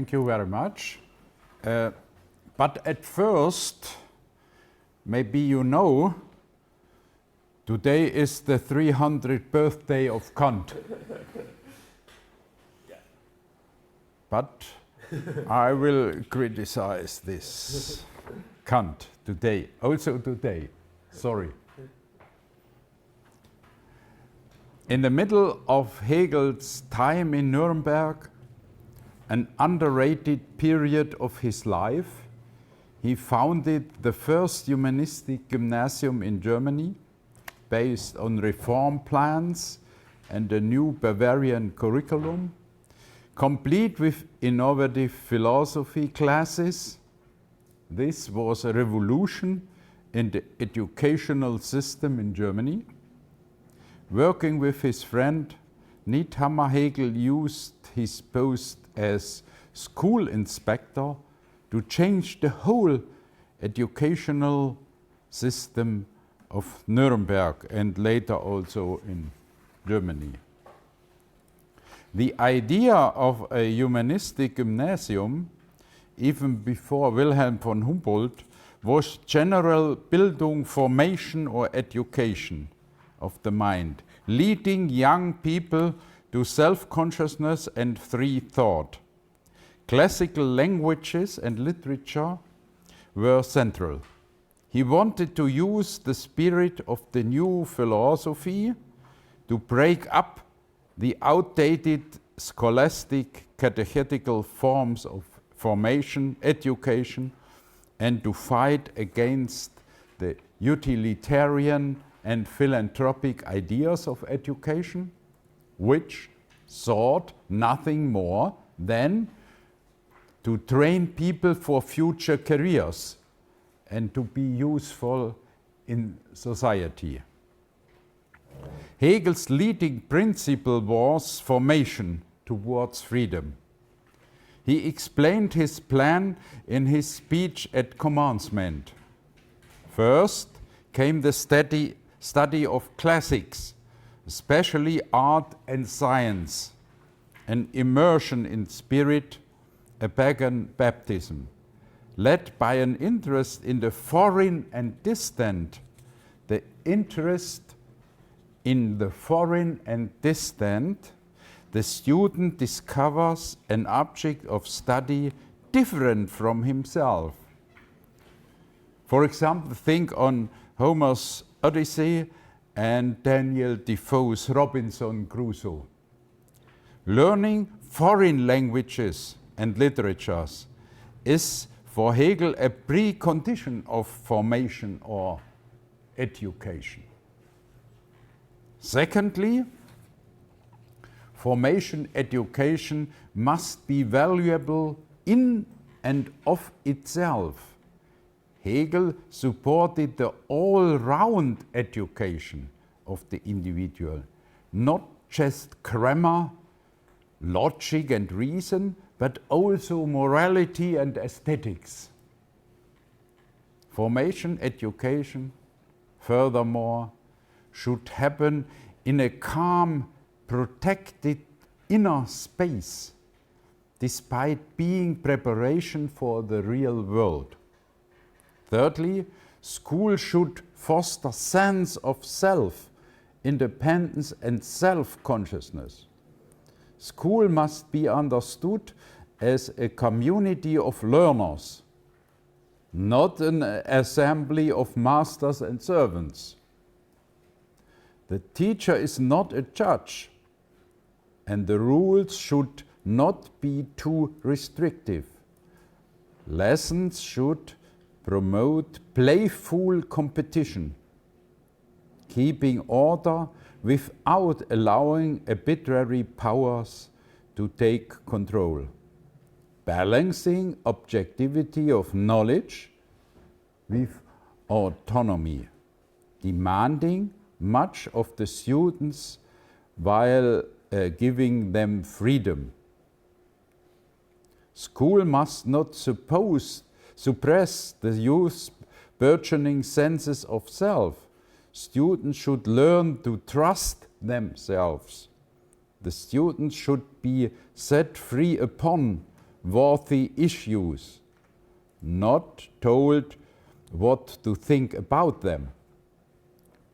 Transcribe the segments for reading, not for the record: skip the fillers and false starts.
Thank you very much. But at first, maybe you know, today is the 300th birthday of Kant. But I will criticize this Kant today, also today. Sorry. In the middle of Hegel's time in Nuremberg, an underrated period of his life, he founded the first humanistic gymnasium in Germany, based on reform plans and a new Bavarian curriculum, complete with innovative philosophy classes. This was a revolution in the educational system in Germany. Working with his friend Niethammer, Hegel used his post as school inspector to change the whole educational system of Nuremberg and later also in Germany. The idea of a humanistic gymnasium, even before Wilhelm von Humboldt, was general Bildung, formation or education of the mind, leading young people to self-consciousness and free thought. Classical languages and literature were central. He wanted to use the spirit of the new philosophy to break up the outdated scholastic catechetical forms of formation, education, and to fight against the utilitarian and philanthropic ideas of education, which sought nothing more than to train people for future careers and to be useful in society. Hegel's leading principle was formation towards freedom. He explained his plan in his speech at commencement. First came the study of classics, especially art and science, an immersion in spirit, a pagan baptism, led by an interest in the foreign and distant. The interest in the foreign and distant, the student discovers an object of study different from himself. For example, think on Homer's Odyssey and Daniel Defoe's Robinson Crusoe. Learning foreign languages and literatures is for Hegel a precondition of formation or education. Secondly, formation education must be valuable in and of itself. Hegel supported the all-round education of the individual, not just grammar, logic and reason, but also morality and aesthetics. Formation education, furthermore, should happen in a calm, protected inner space, despite being preparation for the real world. Thirdly, school should foster sense of self, independence and self-consciousness. School must be understood as a community of learners, not an assembly of masters and servants. The teacher is not a judge, and the rules should not be too restrictive. Lessons should promote playful competition, keeping order without allowing arbitrary powers to take control, balancing objectivity of knowledge with autonomy, demanding much of the students while giving them freedom. School must not suppress the youth's burgeoning senses of self. Students should learn to trust themselves. The students should be set free upon worthy issues, not told what to think about them.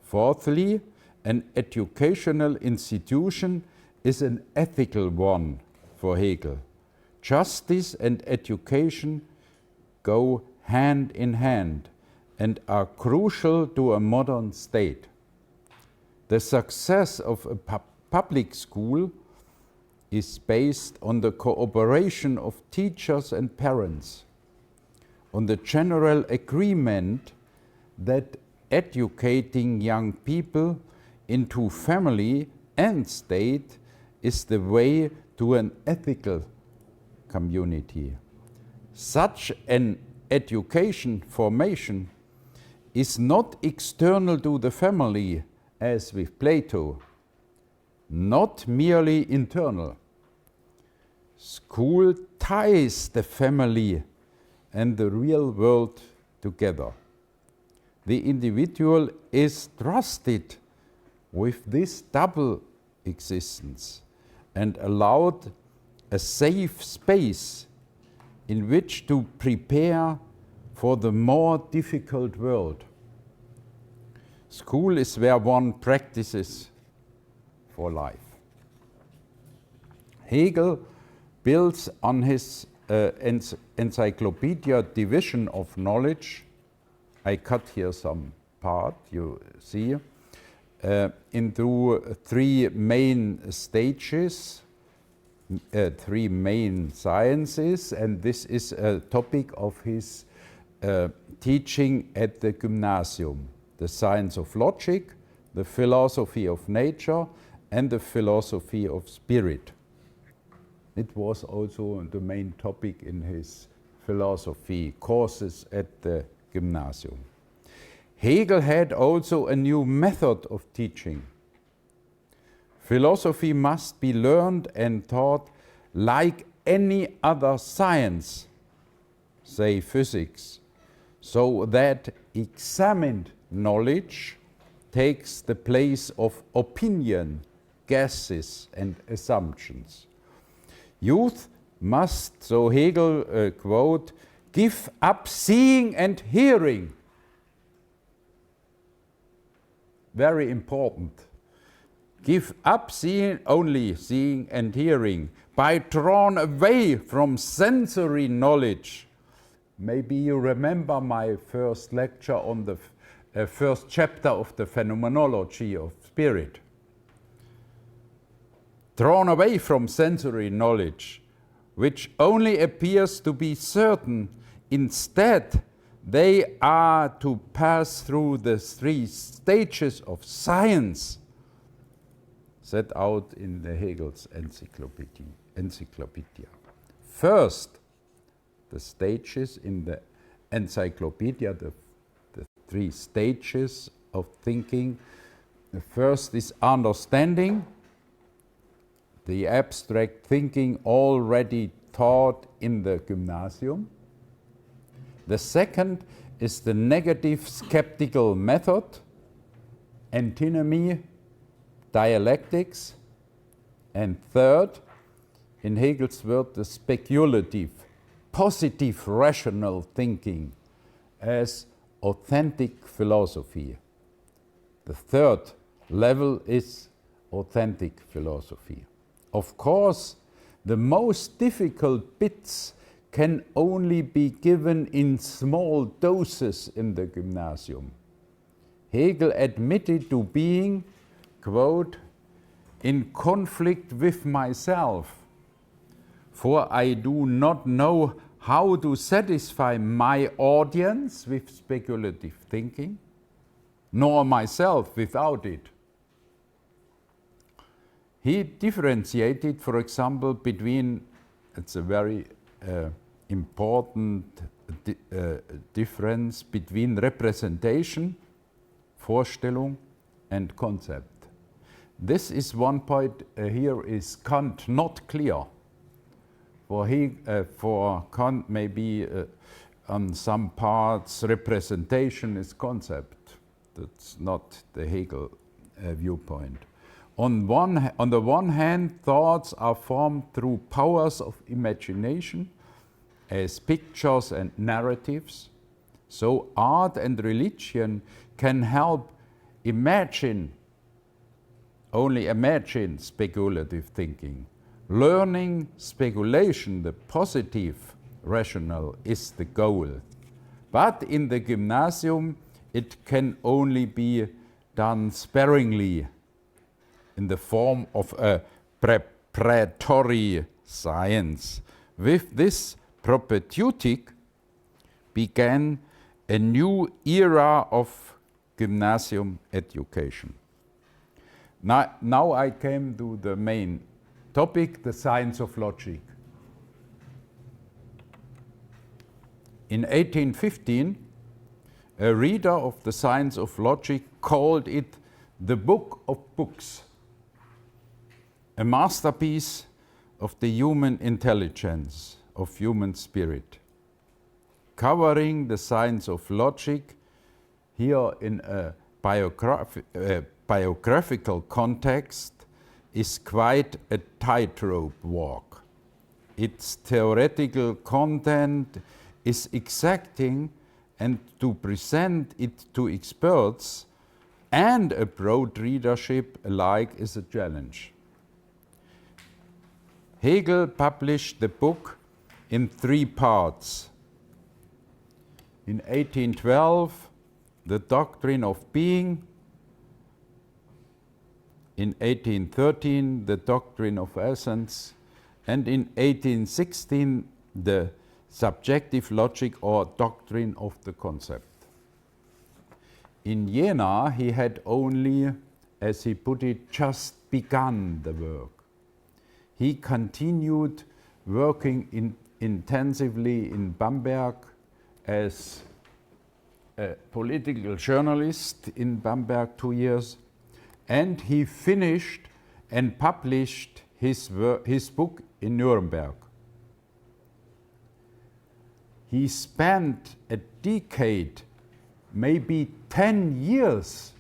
Fourthly, an educational institution is an ethical one for Hegel. Justice and education go hand in hand and are crucial to a modern state. The success of a public school is based on the cooperation of teachers and parents, on the general agreement that educating young people into family and state is the way to an ethical community. Such an education formation is not external to the family, as with Plato, not merely internal. School ties the family and the real world together. The individual is trusted with this double existence and allowed a safe space in which to prepare for the more difficult world. School is where one practices for life. Hegel builds on his encyclopedia division of knowledge. I cut here some part, you see, into three main stages, three main sciences, and this is a topic of his teaching at the Gymnasium: the science of logic, the philosophy of nature, and the philosophy of spirit. It was also the main topic in his philosophy courses at the Gymnasium. Hegel had also a new method of teaching. Philosophy must be learned and taught like any other science, say physics, so that examined knowledge takes the place of opinion, guesses, and assumptions. Youth must, so Hegel quote, give up seeing and hearing. Very important. Give up only seeing and hearing, by drawn away from sensory knowledge. Maybe you remember my first lecture on the first chapter of the Phenomenology of Spirit. Drawn away from sensory knowledge, which only appears to be certain. Instead, they are to pass through the three stages of science set out in the Hegel's encyclopedia. First, the stages in the encyclopedia, the three stages of thinking. The first is understanding, the abstract thinking already taught in the Gymnasium. The second is the negative skeptical method, antinomy, dialectics. And third, in Hegel's word, the speculative, positive rational thinking as authentic philosophy. The third level is authentic philosophy. Of course, the most difficult bits can only be given in small doses in the Gymnasium. Hegel admitted to being, quote, in conflict with myself, for I do not know how to satisfy my audience with speculative thinking, nor myself without it. He differentiated, for example, between, it's a very important difference between representation, Vorstellung, and concept. This is one point here is Kant not clear. For Kant, maybe on some parts representation is concept. That's not the Hegel viewpoint. On the one hand, thoughts are formed through powers of imagination, as pictures and narratives. So art and religion can help only imagine speculative thinking. Learning speculation, the positive rational, is the goal. But in the Gymnasium, it can only be done sparingly in the form of a preparatory science. With this propedeutic began a new era of Gymnasium education. Now I came to the main topic, the science of logic. In 1815, a reader of the science of logic called it the book of books, a masterpiece of the human intelligence, of human spirit. Covering the science of logic here in a biographical context is quite a tightrope walk. Its theoretical content is exacting, and to present it to experts and a broad readership alike is a challenge. Hegel published the book in 3 parts. In 1812, The Doctrine of Being. In 1813, The Doctrine of Essence. And in 1816, the Subjective Logic or Doctrine of the Concept. In Jena, he had only, as he put it, just begun the work. He continued working intensively in Bamberg as a political journalist in Bamberg 2 years, and he finished and published his book in Nuremberg. He spent a decade, maybe 10 years,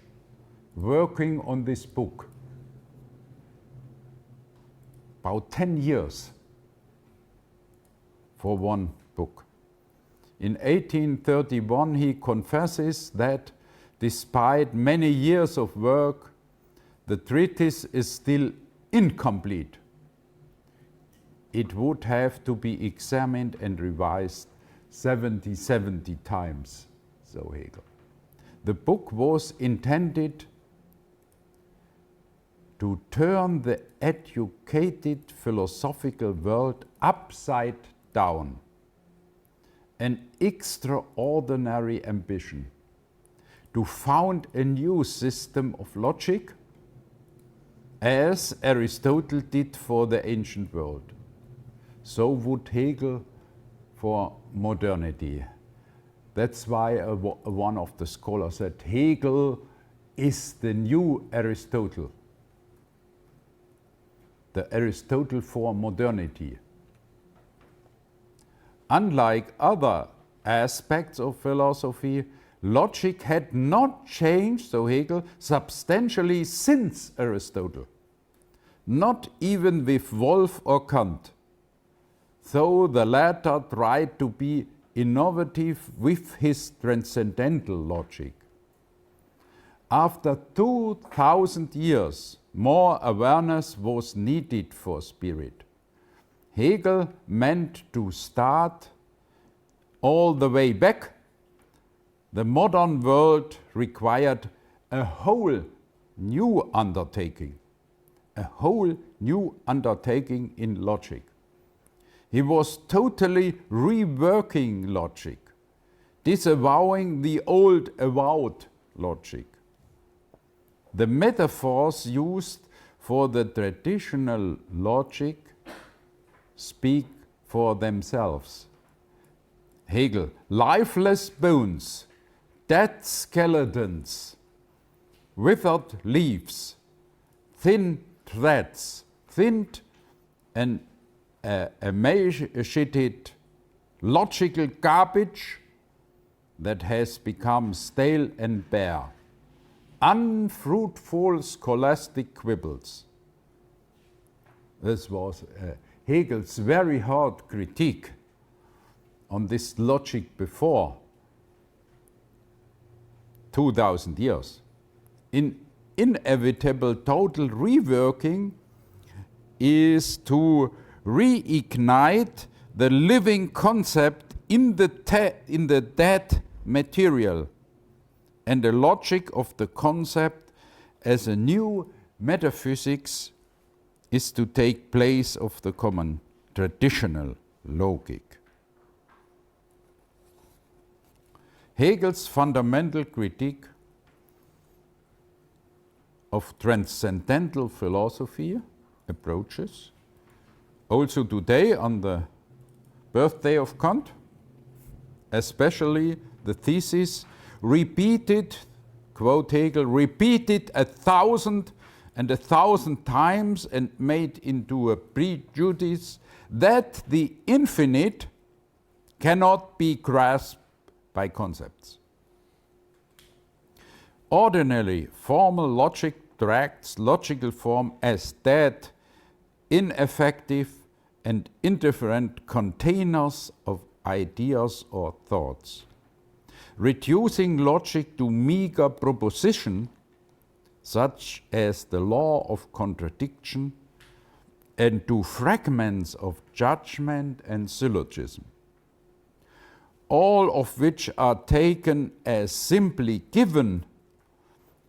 working on this book. About 10 years for one book. In 1831, he confesses that despite many years of work, the treatise is still incomplete. It would have to be examined and revised 70 times, so Hegel. The book was intended to turn the educated philosophical world upside down. An extraordinary ambition to found a new system of logic, as Aristotle did for the ancient world. So would Hegel for modernity. That's why one of the scholars said Hegel is the new Aristotle. The Aristotle for modernity. Unlike other aspects of philosophy, logic had not changed, so Hegel, substantially since Aristotle. Not even with Wolff or Kant, though the latter tried to be innovative with his transcendental logic. After 2000 years, more awareness was needed for spirit. Hegel meant to start all the way back. The modern world required a whole new undertaking, in logic. He was totally reworking logic, disavowing the old avowed logic. The metaphors used for the traditional logic speak for themselves. Hegel, lifeless bones, dead skeletons, withered leaves, thin threads, thinned and emaciated logical garbage that has become stale and bare, unfruitful scholastic quibbles. This was Hegel's very hard critique on this logic before 2000 years. Inevitable total reworking is to reignite the living concept in the dead material, and the logic of the concept as a new metaphysics is to take place of the common traditional logic. Hegel's fundamental critique of transcendental philosophy approaches, also today on the birthday of Kant, especially the thesis repeated, quote Hegel, repeated 1,000 and 1,000 times and made into a prejudice that the infinite cannot be grasped by concepts. Ordinarily, formal logic tracts logical form as dead, ineffective, and indifferent containers of ideas or thoughts. Reducing logic to meager proposition, such as the law of contradiction, and to fragments of judgment and syllogism, all of which are taken as simply given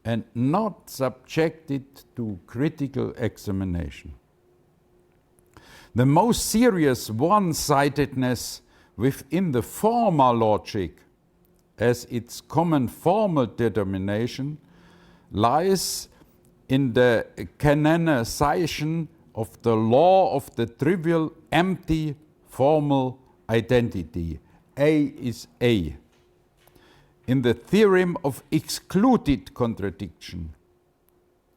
and not subjected to critical examination. The most serious one-sidedness within the formal logic, as its common formal determination, lies in the canonization of the law of the trivial, empty, formal identity. A is A. In the theorem of excluded contradiction,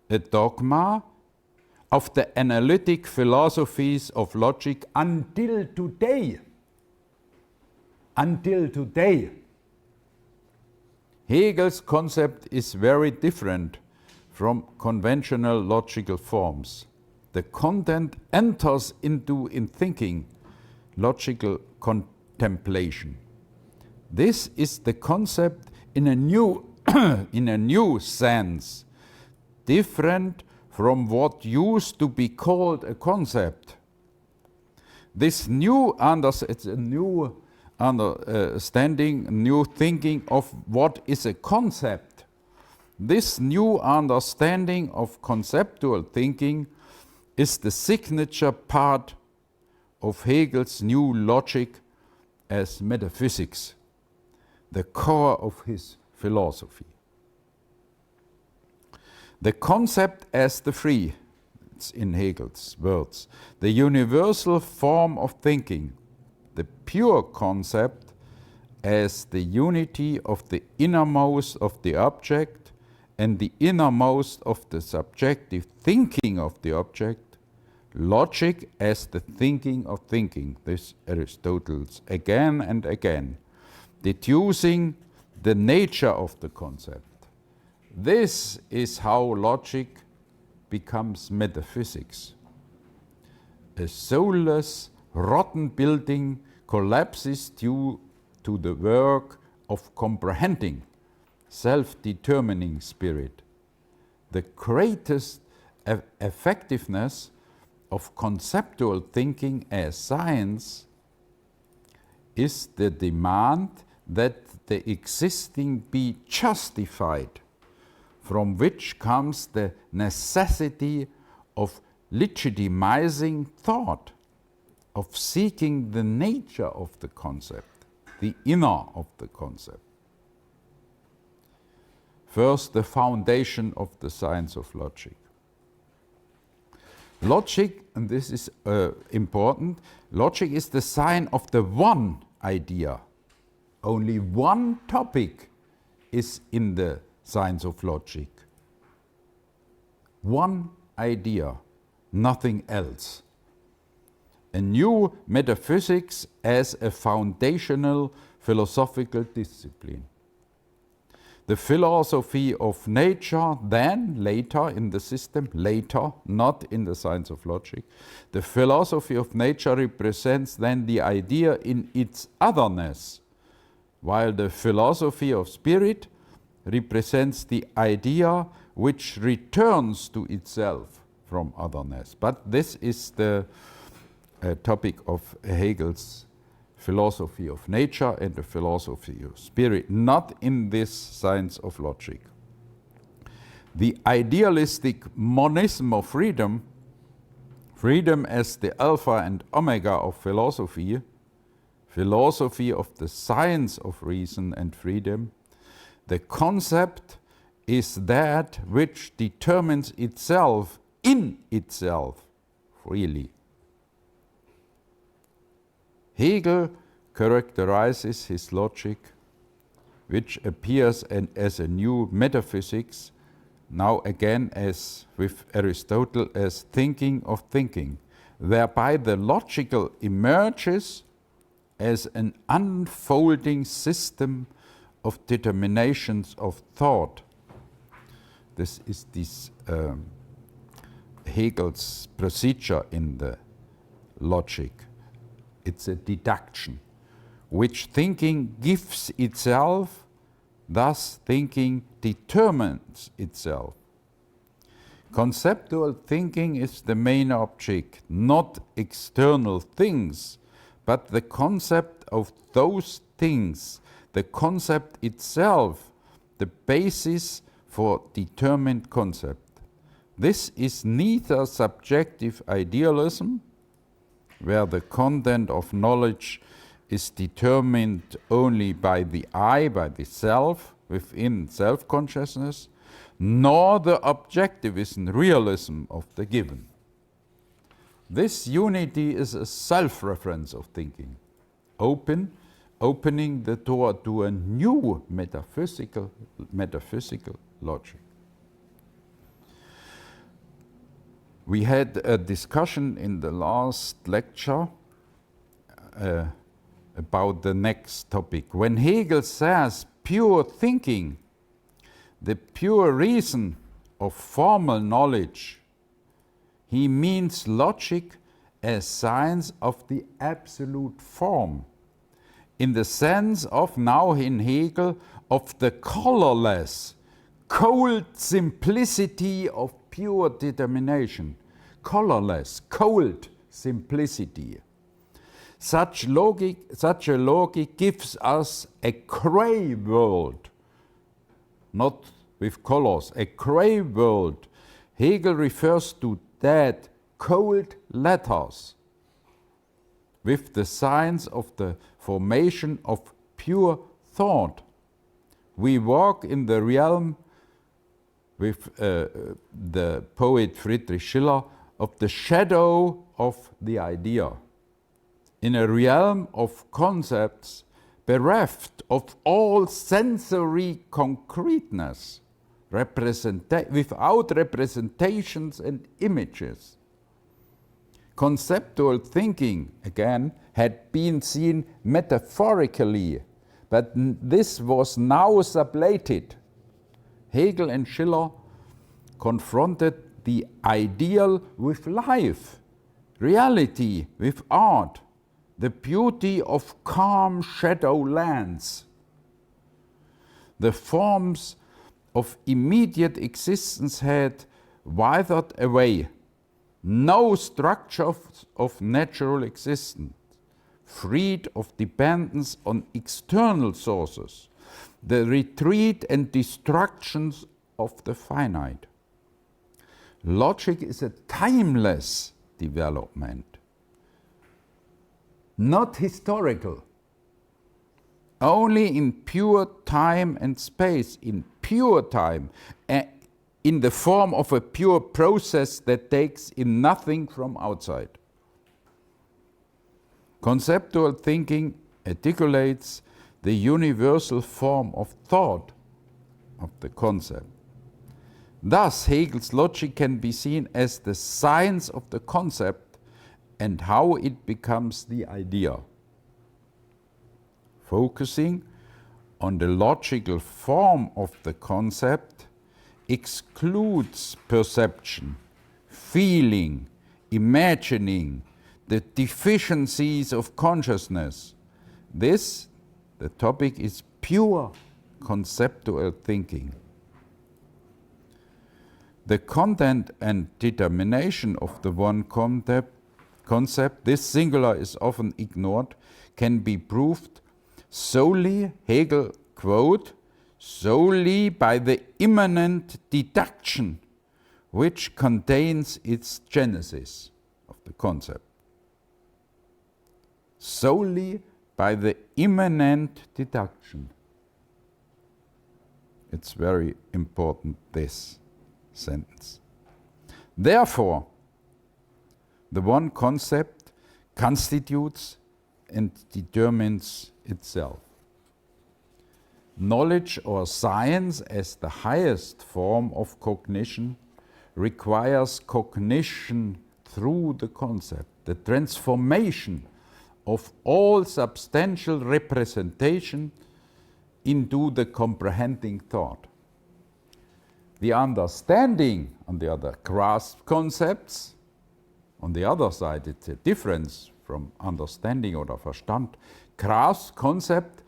a dogma of the analytic philosophies of logic until today. Until today. Hegel's concept is very different from conventional logical forms. The content enters into in thinking, logical contemplation. This is the concept in a new, in a new sense, different from what used to be called a concept. This new it's a new understanding, new thinking of what is a concept. This new understanding of conceptual thinking is the signature part of Hegel's new logic as metaphysics, the core of his philosophy. The concept as the free, it's in Hegel's words, the universal form of thinking, the pure concept as the unity of the innermost of the object and the innermost of the subjective thinking of the object, logic as the thinking of thinking, this Aristotle's again and again, deducing the nature of the concept. This is how logic becomes metaphysics. A soulless, rotten building collapses due to the work of comprehending, self-determining spirit. The greatest effectiveness of conceptual thinking as science is the demand that the existing be justified, from which comes the necessity of legitimizing thought, of seeking the nature of the concept, the inner of the concept. First, the foundation of the science of logic. Logic, and this is important, logic is the sign of the one idea. Only one topic is in the science of logic. One idea, nothing else. A new metaphysics as a foundational philosophical discipline. The philosophy of nature, then, later in the system, later, not in the science of logic, the philosophy of nature represents then the idea in its otherness, while the philosophy of spirit represents the idea which returns to itself from otherness. But this is the topic of Hegel's philosophy of nature and the philosophy of spirit, not in this science of logic. The idealistic monism of freedom, freedom as the alpha and omega of philosophy, philosophy of the science of reason and freedom, the concept is that which determines itself in itself freely. Hegel characterizes his logic, which appears as a new metaphysics, now again as with Aristotle, as thinking of thinking, whereby the logical emerges as an unfolding system of determinations of thought. This is Hegel's procedure in the logic. It's a deduction, which thinking gives itself, thus thinking determines itself. Conceptual thinking is the main object, not external things, but the concept of those things, the concept itself, the basis for determined concept. This is neither subjective idealism, where the content of knowledge is determined only by the I, by the self, within self-consciousness, nor the objectivism, realism of the given. This unity is a self-reference of thinking, opening the door to a new metaphysical logic. We had a discussion in the last lecture about the next topic. When Hegel says pure thinking, the pure reason of formal knowledge, he means logic as science of the absolute form, in the sense of, now in Hegel, of the colorless, cold simplicity of pure determination. Colorless, cold simplicity. Such a logic gives us a gray world, not with colors, a gray world. Hegel refers to that cold letters with the science of the formation of pure thought. We walk in the realm, with the poet Friedrich Schiller, of the shadow of the idea, in a realm of concepts bereft of all sensory concreteness, without representations and images. Conceptual thinking, again, had been seen metaphorically, but this was now sublated. Hegel and Schiller confronted the ideal with life, reality with art, the beauty of calm shadow lands. The forms of immediate existence had withered away, no structure of natural existence, freed of dependence on external sources, the retreat and destructions of the finite. Logic is a timeless development, not historical. Only in pure time and space, in pure time, in the form of a pure process that takes in nothing from outside. Conceptual thinking articulates the universal form of thought of the concept. Thus, Hegel's logic can be seen as the science of the concept and how it becomes the idea, focusing on the logical form of the concept excludes perception, feeling, imagining, the deficiencies of consciousness. This, the topic is pure conceptual thinking. The content and determination of the one concept, this singular is often ignored, can be proved solely, Hegel quote, solely by the immanent deduction which contains its genesis of the concept. Solely by the immanent deduction. It's very important, this sentence. Therefore, the one concept constitutes and determines itself. Knowledge or science as the highest form of cognition requires cognition through the concept, the transformation of all substantial representation into the comprehending thought. The understanding, on the other, grasp concepts. On the other side, it's a difference from understanding or Verstand. Grasp concept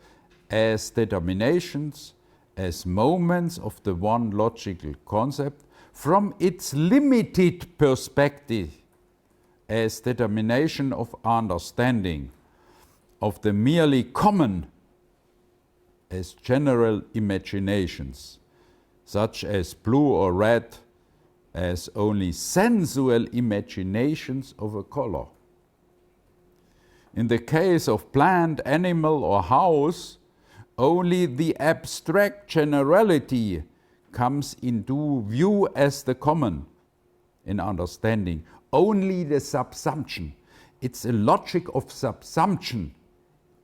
as determinations, as moments of the one logical concept, from its limited perspective, as determination of understanding, of the merely common, as general imaginations, such as blue or red, as only sensual imaginations of a color. In the case of plant, animal, or house, only the abstract generality comes into view as the common in understanding. Only the subsumption. It's a logic of subsumption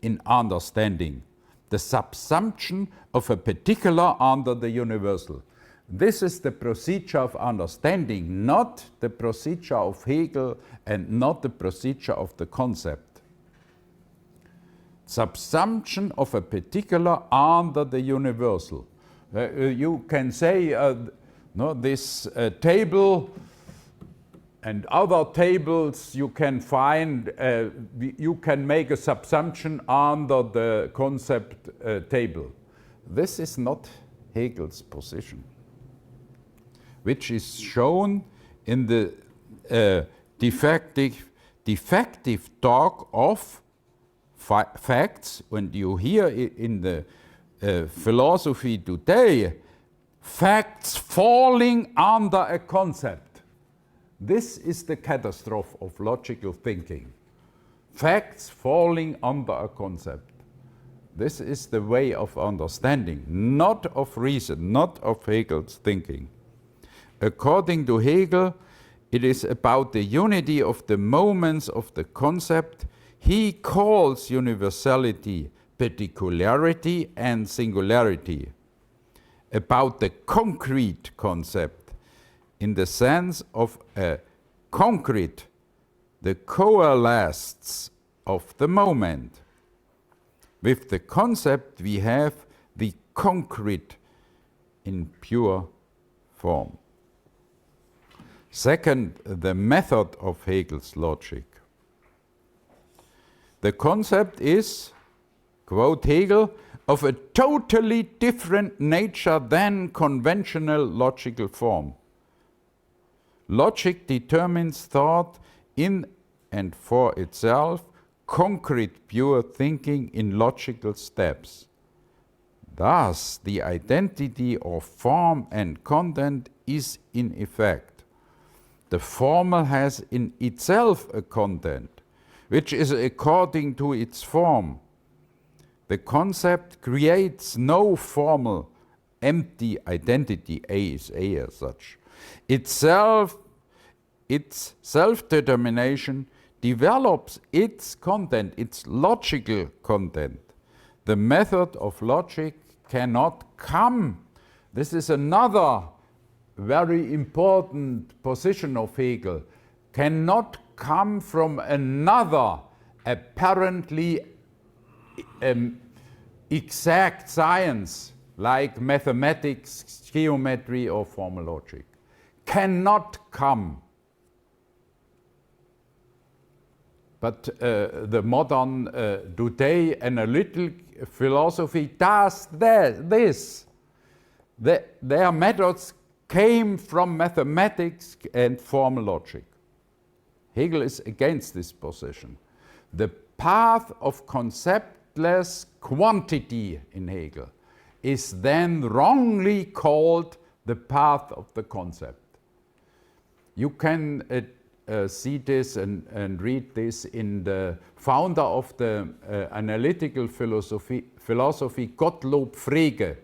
in understanding. The subsumption of a particular under the universal. This is the procedure of understanding, not the procedure of Hegel and not the procedure of the concept. Subsumption of a particular under the universal. You can say this table and other tables you can find, you can make a subsumption under the concept table. This is not Hegel's position, which is shown in the defective talk of facts. When you hear in the philosophy today, facts falling under a concept. This is the catastrophe of logical thinking. Facts falling under a concept. This is the way of understanding, not of reason, not of Hegel's thinking. According to Hegel, it is about the unity of the moments of the concept. He calls universality particularity and singularity. About the concrete concept, in the sense of a concrete, the coalescence of the moment. With the concept we have the concrete in pure form. Second, the method of Hegel's logic. The concept is, quote Hegel, of a totally different nature than conventional logical form. Logic determines thought in and for itself, concrete pure thinking in logical steps. Thus, the identity of form and content is in effect. The formal has in itself a content, which is according to its form. The concept creates no formal, empty identity, A is A as such. Its self-determination develops its content, its logical content. The method of logic cannot come. This is another very important position of Hegel. Cannot come from another apparently exact science like mathematics, geometry, or formal logic cannot come. But the modern today analytical philosophy does this. Their methods came from mathematics and formal logic. Hegel is against this position. The path of conceptless quantity in Hegel is then wrongly called the path of the concept. You can see this and read this in the founder of the analytical philosophy, Gottlob Frege.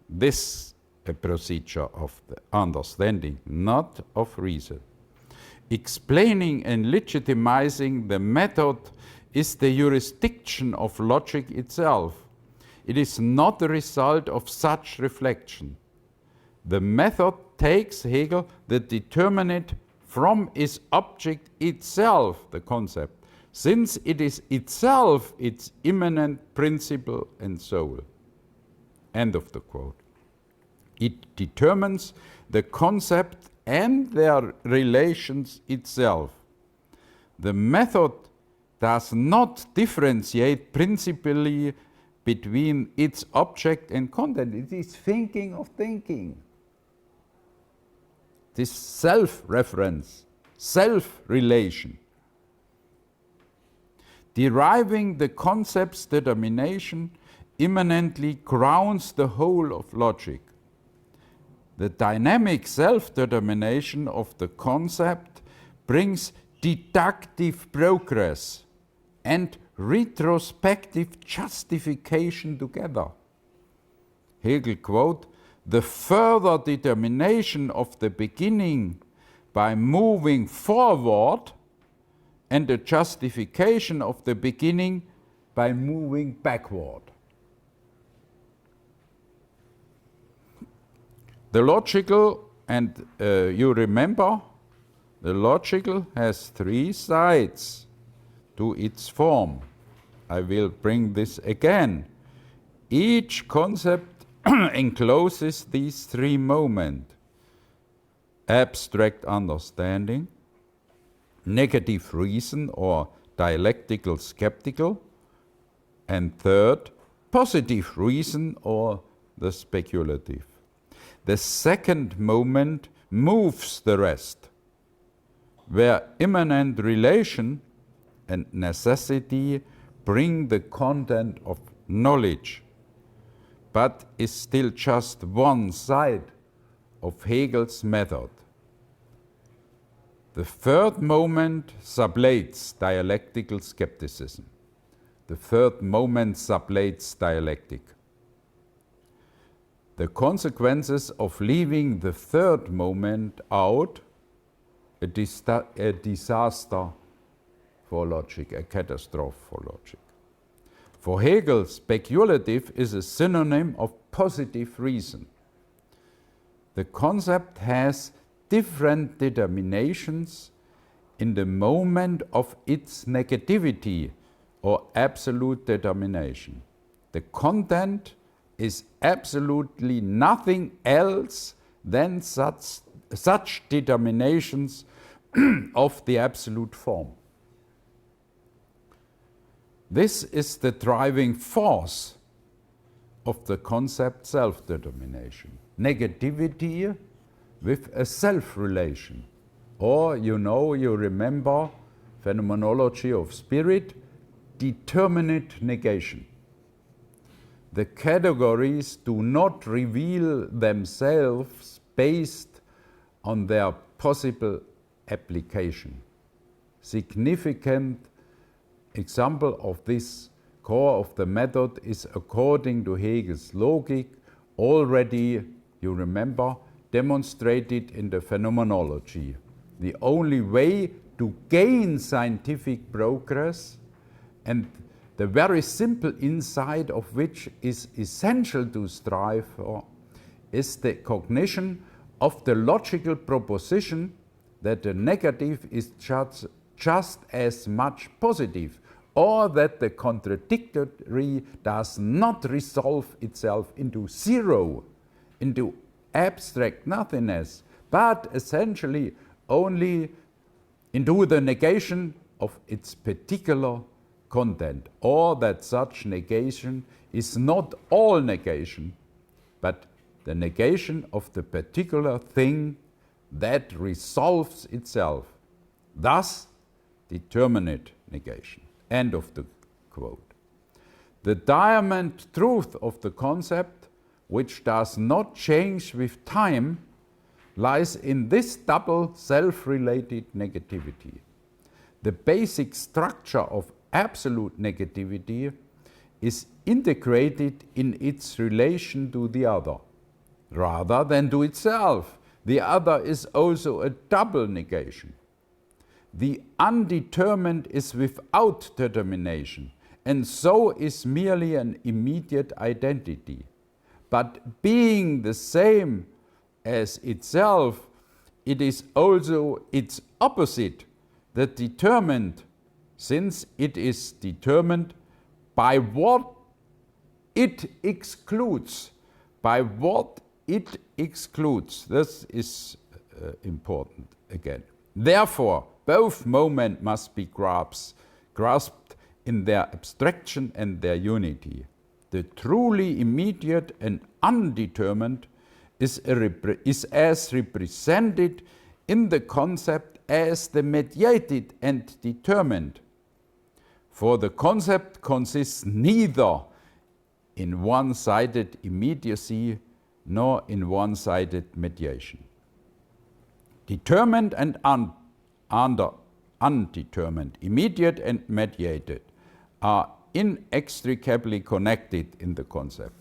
This a procedure of the understanding, not of reason. Explaining and legitimizing the method is the jurisdiction of logic itself. It is not the result of such reflection. The method takes Hegel the determinate from its object itself, the concept, since it is itself its immanent principle and soul. End of the quote. It determines the concept and their relations itself. The method does not differentiate principally between its object and content. It is thinking of thinking. This self-reference, self-relation. Deriving the concept's determination immanently grounds the whole of logic. The dynamic self-determination of the concept brings deductive progress and retrospective justification together. Hegel quote, "The further determination of the beginning by moving forward and the justification of the beginning by moving backward." The logical, and you remember, the logical has three sides to its form. I will bring this again. Each concept encloses these three moments: abstract understanding, negative reason or dialectical skeptical, and third, positive reason or the speculative. The second moment moves the rest, where immanent relation and necessity bring the content of knowledge, but is still just one side of Hegel's method. The third moment sublates dialectical skepticism. The third moment sublates dialectic. The consequences of leaving the third moment out, a disaster for logic, a catastrophe for logic. For Hegel, speculative is a synonym of positive reason. The concept has different determinations in the moment of its negativity or absolute determination. The content is absolutely nothing else than such determinations of the absolute form. This is the driving force of the concept self-determination. Negativity with a self-relation. Or, you remember phenomenology of spirit, determinate negation. The categories do not reveal themselves based on their possible application. Significant example of this core of the method is, according to Hegel's logic, already, you remember, demonstrated in the phenomenology. The only way to gain scientific progress, and the very simple insight of which is essential to strive for, is the cognition of the logical proposition that the negative is just as much positive, or that the contradictory does not resolve itself into zero, into abstract nothingness, but essentially only into the negation of its particular content, or that such negation is not all negation, but the negation of the particular thing that resolves itself, thus determinate negation. End of the quote. The diamond truth of the concept, which does not change with time, lies in this double self-related negativity. The basic structure of absolute negativity is integrated in its relation to the other, rather than to itself. The other is also a double negation. The undetermined is without determination, and so is merely an immediate identity. But being the same as itself, it is also its opposite, the determined, since it is determined by what it excludes. By what it excludes. This is important again. Therefore, both moments must be grasped in their abstraction and their unity. The truly immediate and undetermined is as represented in the concept as the mediated and determined. For the concept consists neither in one-sided immediacy nor in one-sided mediation. Determined and undetermined, immediate and mediated, are inextricably connected in the concept.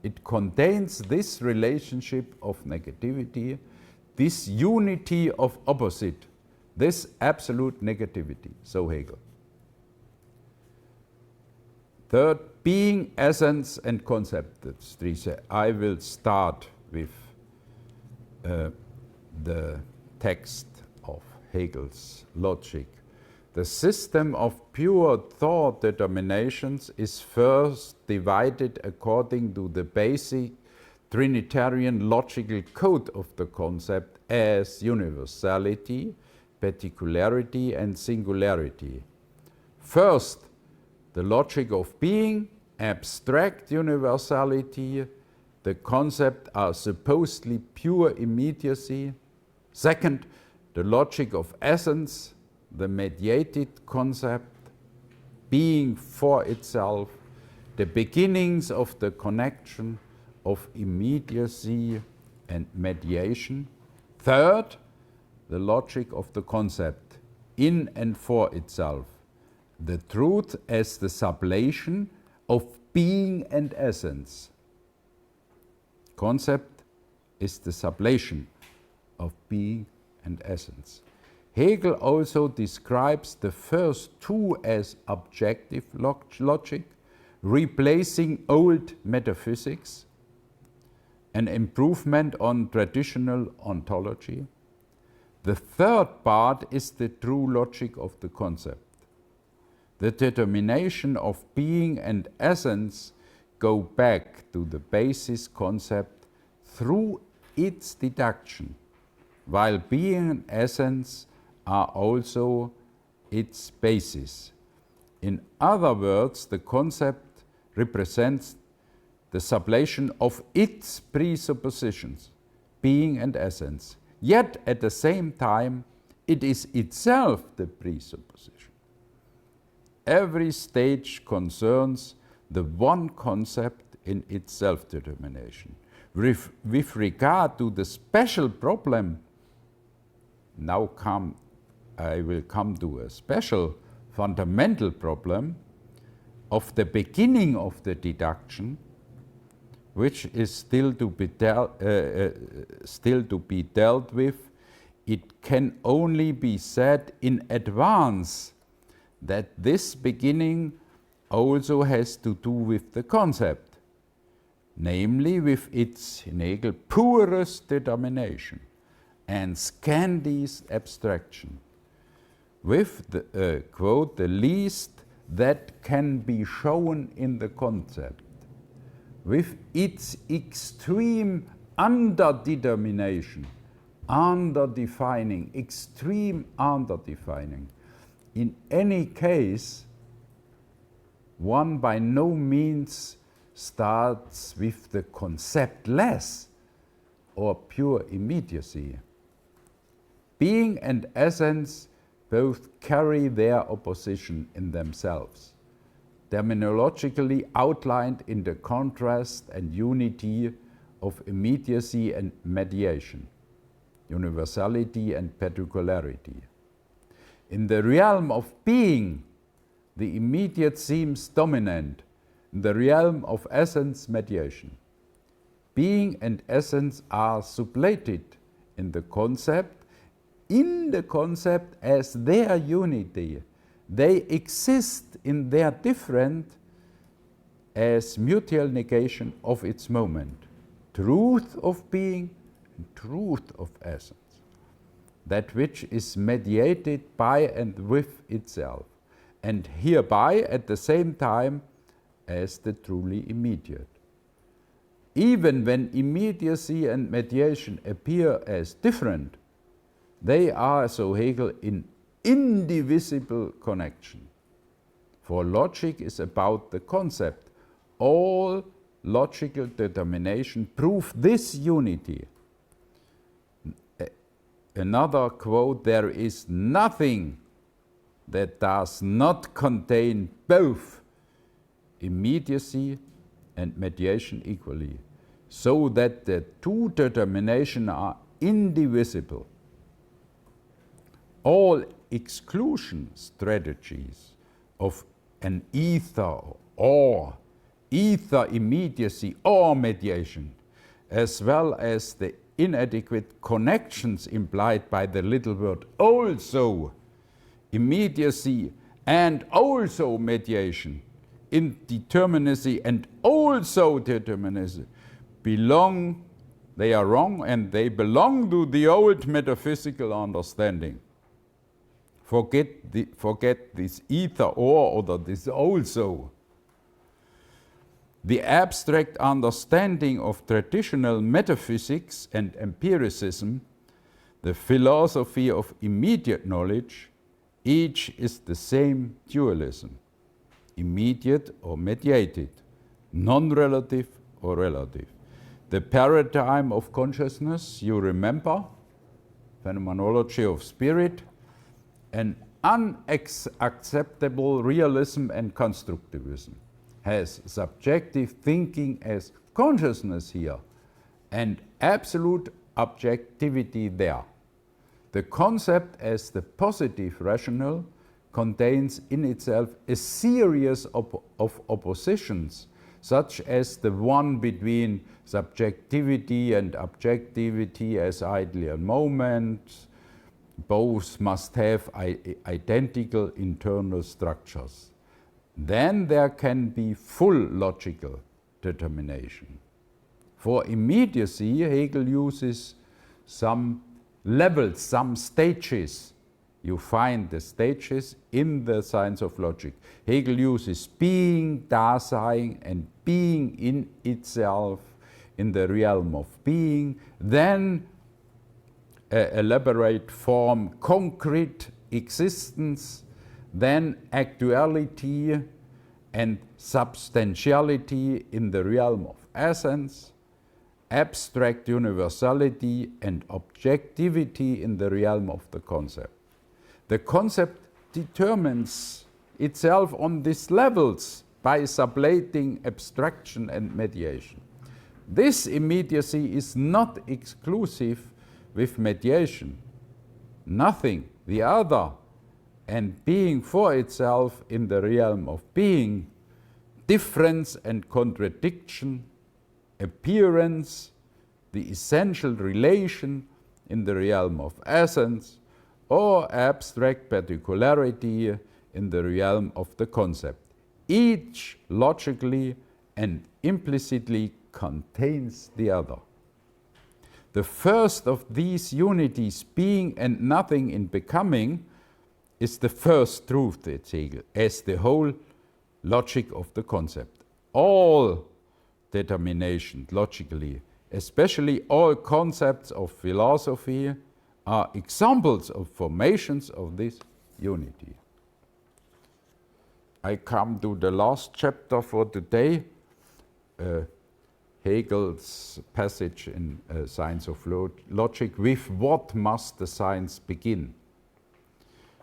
It contains this relationship of negativity, this unity of opposite, this absolute negativity, so Hegel. Third, being, essence, and concept. I will start with the text of Hegel's logic. The system of pure thought determinations is first divided according to the basic Trinitarian logical code of the concept as universality, particularity, and singularity. First, the logic of being, abstract universality, the concept are supposedly pure immediacy. Second, the logic of essence, the mediated concept, being for itself, the beginnings of the connection of immediacy and mediation. Third, the logic of the concept, in and for itself, the truth as the sublation of being and essence. Concept is the sublation of being and essence. Hegel also describes the first two as objective logic, replacing old metaphysics, an improvement on traditional ontology. The third part is the true logic of the concept. The determination of being and essence go back to the basis concept through its deduction, while being and essence are also its basis. In other words, the concept represents the sublation of its presuppositions, being and essence, yet at the same time it is itself the presupposition. Every stage concerns the one concept in its self-determination. With regard to the special problem, I will come to a special fundamental problem of the beginning of the deduction, which is still to be dealt with. It can only be said in advance that this beginning also has to do with the concept, namely with its, in Hegel, purest determination and scantiest abstraction, with the, quote, the least that can be shown in the concept, with its extreme underdetermination, underdefining, extreme underdefining. In any case, one by no means starts with the conceptless or pure immediacy. Being and essence both carry their opposition in themselves, terminologically outlined in the contrast and unity of immediacy and mediation, universality and particularity. In the realm of being, the immediate seems dominant. In the realm of essence, mediation. Being and essence are sublated in the concept as their unity. They exist in their different as mutual negation of its moment. Truth of being and truth of essence. That which is mediated by and with itself, and hereby at the same time as the truly immediate. Even when immediacy and mediation appear as different, they are, so Hegel, in indivisible connection. For logic is about the concept. All logical determination prove this unity. Another quote, there is nothing that does not contain both immediacy and mediation equally, so that the two determinations are indivisible. All exclusion strategies of an ether or ether immediacy or mediation, as well as the inadequate connections implied by the little word also, immediacy and also mediation, indeterminacy and also determinacy, they are wrong and they belong to the old metaphysical understanding. Forget this either or this also. The abstract understanding of traditional metaphysics and empiricism, the philosophy of immediate knowledge, each is the same dualism, immediate or mediated, non-relative or relative. The paradigm of consciousness, you remember, phenomenology of spirit, an unacceptable realism and constructivism, has subjective thinking as consciousness here and absolute objectivity there. The concept as the positive rational contains in itself a series of oppositions, such as the one between subjectivity and objectivity as ideal moments. Both must have identical internal structures. Then there can be full logical determination. For immediacy, Hegel uses some levels, some stages. You find the stages in the science of logic. Hegel uses being, Dasein, and being in itself in the realm of being. Then elaborate form, concrete existence, then actuality and substantiality in the realm of essence, abstract universality and objectivity in the realm of the concept. The concept determines itself on these levels by sublating abstraction and mediation. This immediacy is not exclusive with mediation, nothing, the other, and being for itself in the realm of being, difference and contradiction, appearance, the essential relation in the realm of essence, or abstract particularity in the realm of the concept. Each logically and implicitly contains the other. The first of these unities, being and nothing in becoming, is the first truth, it's Hegel, as the whole logic of the concept. All determination, logically, especially all concepts of philosophy, are examples of formations of this unity. I come to the last chapter for today, Hegel's passage in Science of Logic, with what must the science begin?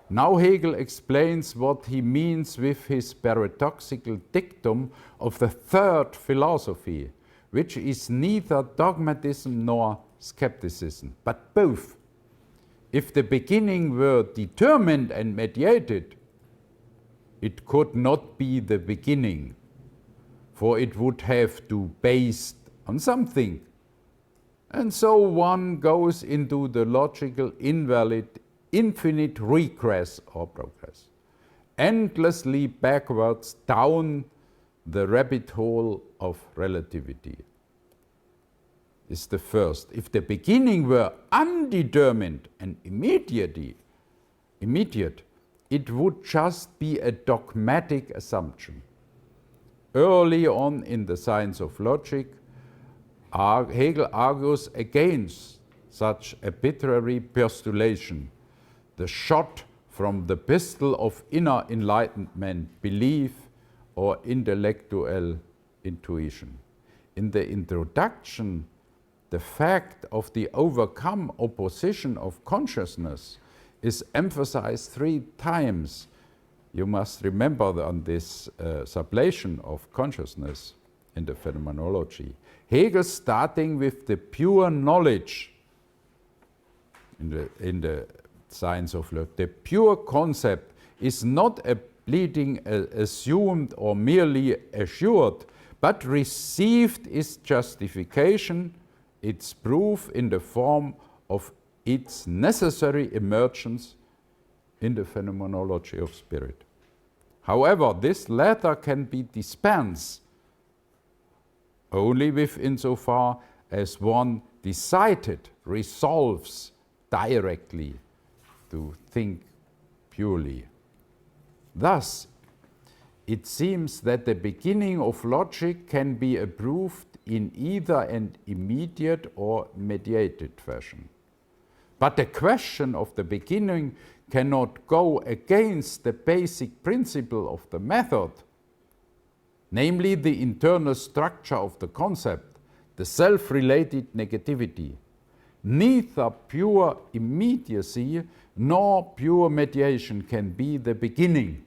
Now Hegel explains what he means with his paradoxical dictum of the third philosophy, which is neither dogmatism nor skepticism, but both. If the beginning were determined and mediated, it could not be the beginning, for it would have to be based on something. And so one goes into the logical invalid infinite regress or progress, endlessly backwards down the rabbit hole of relativity. Is the first. If the beginning were undetermined and immediate, it would just be a dogmatic assumption. Early on in the Science of Logic, Hegel argues against such arbitrary postulation, the shot from the pistol of inner enlightenment, belief, or intellectual intuition. In the introduction, the fact of the overcome opposition of consciousness is emphasized 3 times. You must remember on this sublation of consciousness in the phenomenology. Hegel starting with the pure knowledge in the Science of Logic. The pure concept is not a bleeding assumed or merely assured, but received its justification, its proof in the form of its necessary emergence in the phenomenology of spirit. However, this latter can be dispensed only with insofar as one decided, resolves directly to think purely. Thus, it seems that the beginning of logic can be approved in either an immediate or mediated fashion. But the question of the beginning cannot go against the basic principle of the method, namely the internal structure of the concept, the self-related negativity. Neither pure immediacy nor pure mediation can be the beginning.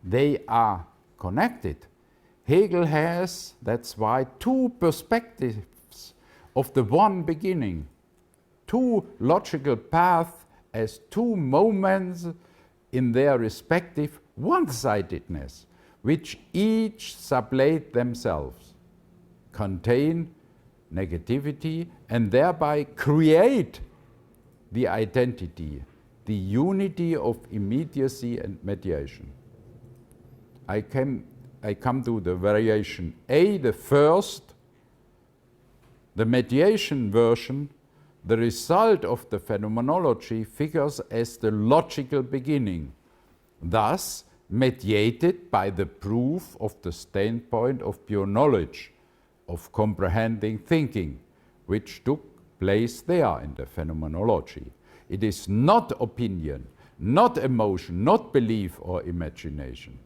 They are connected. Hegel has, that's why, 2 perspectives of the one beginning, 2 logical paths as 2 moments in their respective one-sidedness, which each sublate themselves, contain negativity, and thereby create the identity, the unity of immediacy and mediation. I come to the variation A, the first, the mediation version. The result of the phenomenology figures as the logical beginning, thus mediated by the proof of the standpoint of pure knowledge, of comprehending thinking, which took place there in the phenomenology. It is not opinion, not emotion, not belief or imagination.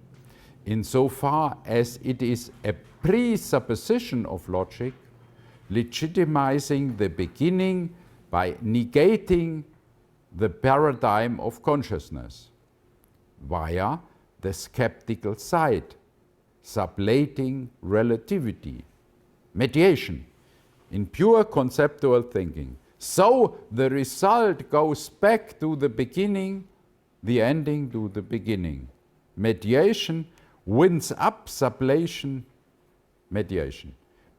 Insofar as it is a presupposition of logic, legitimizing the beginning by negating the paradigm of consciousness via the skeptical side, sublating relativity, mediation in pure conceptual thinking. So the result goes back to the beginning, the ending to the beginning. Mediation wins up sublation, mediation,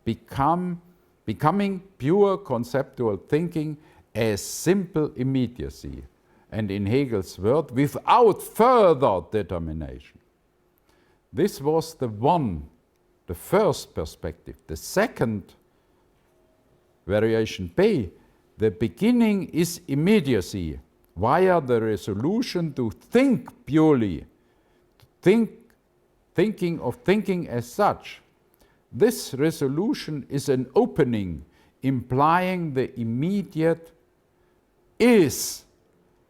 becoming pure conceptual thinking as simple immediacy, and in Hegel's word, without further determination. This was the first perspective. The second variation B, the beginning is immediacy, via the resolution to think purely, thinking as such. This resolution is an opening implying the immediate is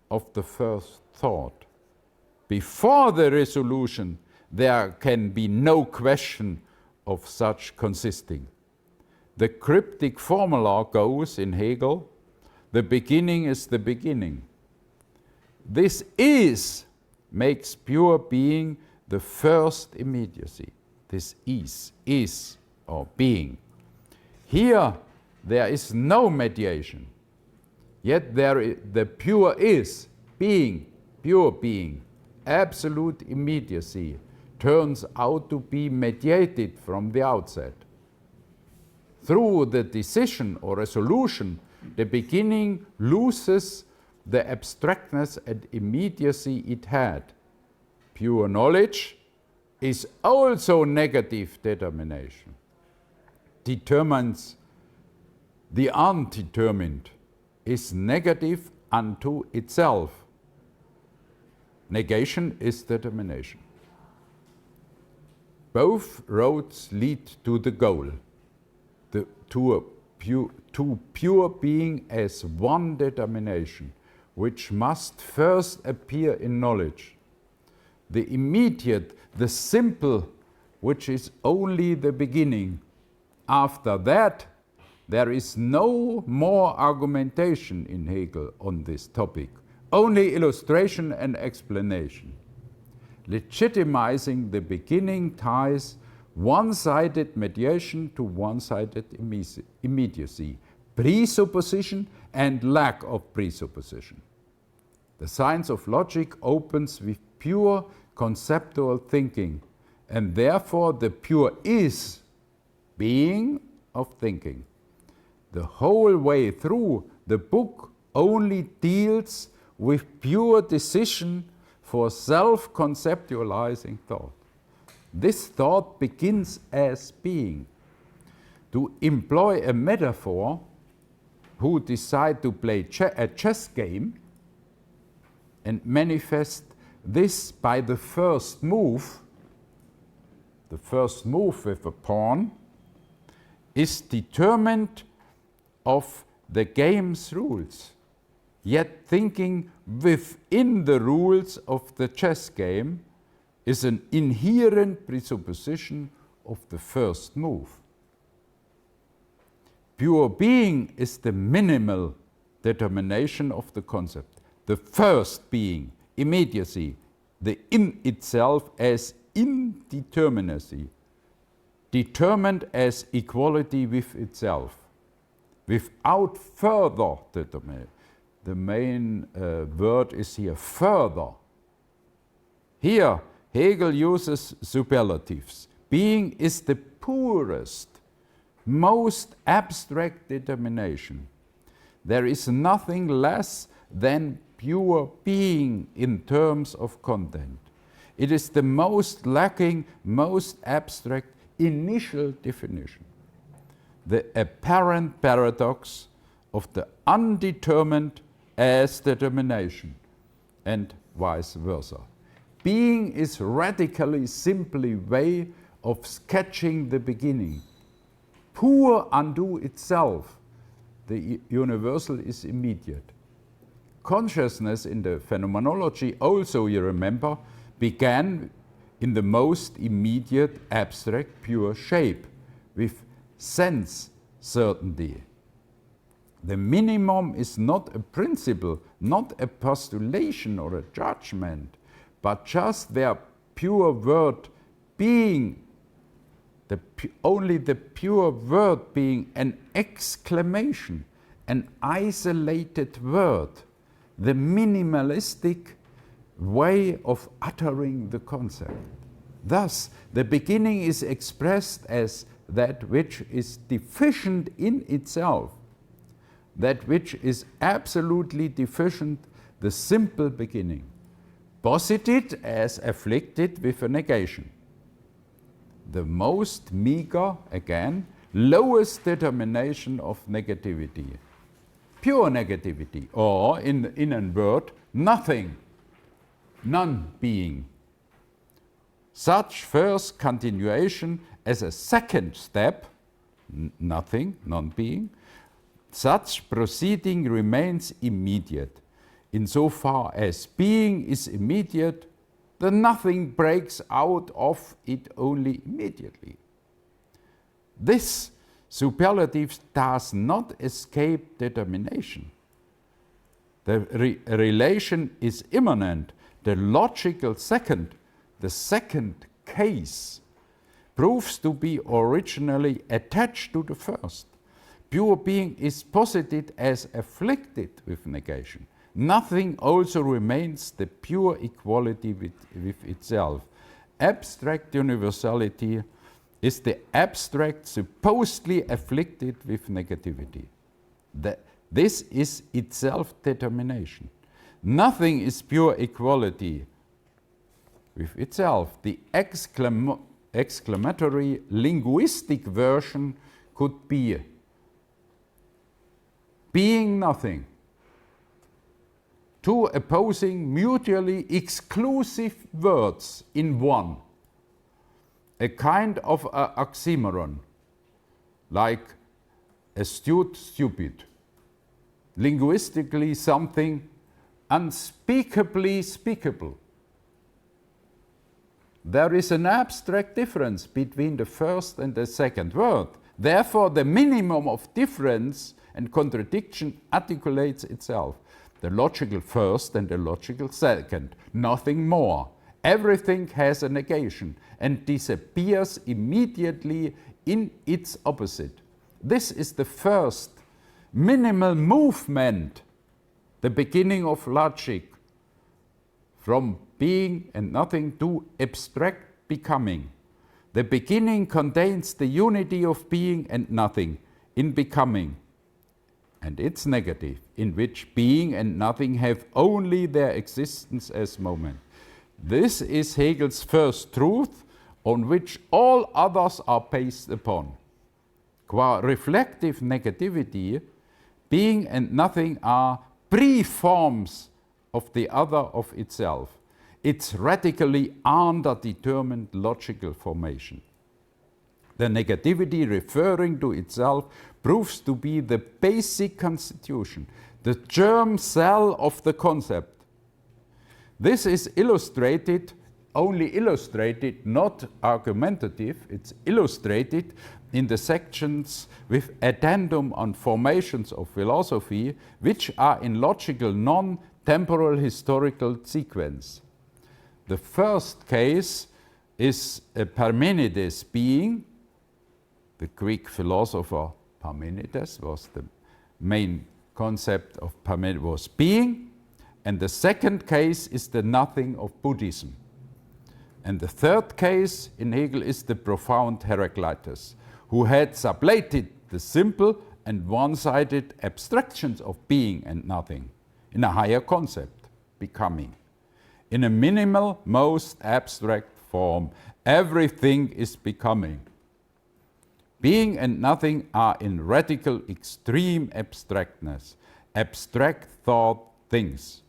of the first thought. Before the resolution, there can be no question of such consisting. The cryptic formula goes in Hegel, the beginning is the beginning. This is makes pure being the first immediacy. This is, or being. Here, there is no mediation. Yet the pure is, being, pure being, absolute immediacy, turns out to be mediated from the outset. Through the decision or resolution, the beginning loses the abstractness and immediacy it had. Pure knowledge is also negative determination. Determines the undetermined, is negative unto itself. Negation is determination. Both roads lead to the goal, to pure being as one determination, which must first appear in knowledge. The immediate, the simple, which is only the beginning. After that, there is no more argumentation in Hegel on this topic, only illustration and explanation. Legitimizing the beginning ties one-sided mediation to one-sided immediacy, presupposition and lack of presupposition. The science of logic opens with pure conceptual thinking, and therefore the pure is being of thinking. The whole way through, the book only deals with pure decision for self-conceptualizing thought. This thought begins as being. To employ a metaphor, who decide to play a chess game and manifest this by the first move with a pawn, is determined of the game's rules, yet thinking within the rules of the chess game is an inherent presupposition of the first move. Pure being is the minimal determination of the concept, the first being, immediacy, the in itself as indeterminacy, determined as equality with itself, without further determination. The main word is here, further. Here, Hegel uses superlatives. Being is the purest, most abstract determination. There is nothing less than pure being in terms of content. It is the most lacking, most abstract initial definition. The apparent paradox of the undetermined as determination, and vice versa. Being is radically simply way of sketching the beginning. Poor unto itself, the universal is immediate. Consciousness in the phenomenology also, you remember, began in the most immediate, abstract, pure shape, with sense certainty. The minimum is not a principle, not a postulation or a judgment, but just their pure word being, only the pure word being an exclamation, an isolated word, the minimalistic way of uttering the concept. Thus, the beginning is expressed as that which is deficient in itself, that which is absolutely deficient, the simple beginning, posited as afflicted with a negation. The most meager, again, lowest determination of negativity. pure negativity, or in a word, nothing, non-being. Such first continuation as a second step, nothing, non-being, such proceeding remains immediate. Insofar as being is immediate, the nothing breaks out of it only immediately. This superlative does not escape determination. The relation is immanent. The logical second, the second case, proves to be originally attached to the first. Pure being is posited as afflicted with negation. Nothing also remains the pure equality with itself. Abstract universality is the abstract supposedly afflicted with negativity. This is itself determination. Nothing is pure equality with itself. The exclamatory linguistic version could be being nothing. Two opposing mutually exclusive words in one. A kind of oxymoron, like astute, stupid. Linguistically something unspeakably speakable. There is an abstract difference between the first and the second word. Therefore, the minimum of difference and contradiction articulates itself. The logical first and the logical second, nothing more. Everything has a negation and disappears immediately in its opposite. This is the first minimal movement, the beginning of logic, from being and nothing to abstract becoming. The beginning contains the unity of being and nothing in becoming, and its negative, in which being and nothing have only their existence as moment. This is Hegel's first truth, on which all others are based upon. Qua reflective negativity, being and nothing are pre-forms of the other of itself, its radically underdetermined logical formation. The negativity referring to itself proves to be the basic constitution, the germ cell of the concept. This is illustrated, only illustrated, not argumentative, it's illustrated in the sections with addendum on formations of philosophy, which are in logical non-temporal historical sequence. The first case is Parmenides' being. The Greek philosopher Parmenides was the main concept of Parmenides was being. And the second case is the nothing of Buddhism. And the third case in Hegel is the profound Heraclitus, who had sublated the simple and one-sided abstractions of being and nothing in a higher concept, becoming. In a minimal, most abstract form, everything is becoming. Being and nothing are in radical extreme abstractness, abstract thought things.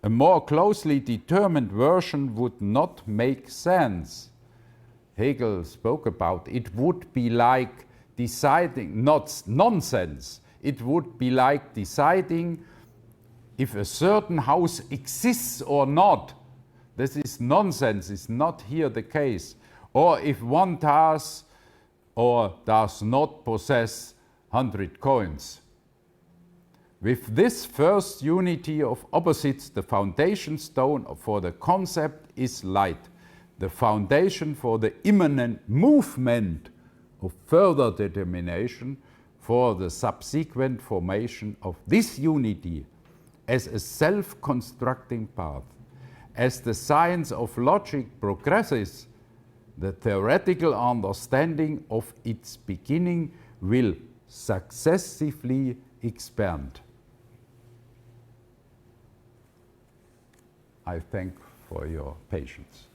A more closely determined version would not make sense. Hegel spoke about it would be like deciding, not nonsense, it would be like deciding if a certain house exists or not. This is nonsense, it's not here the case. Or if one does or does not possess 100 coins. With this first unity of opposites, the foundation stone for the concept is light, the foundation for the immanent movement of further determination for the subsequent formation of this unity as a self-constructing path. As the science of logic progresses, the theoretical understanding of its beginning will successively expand. I thank for your patience.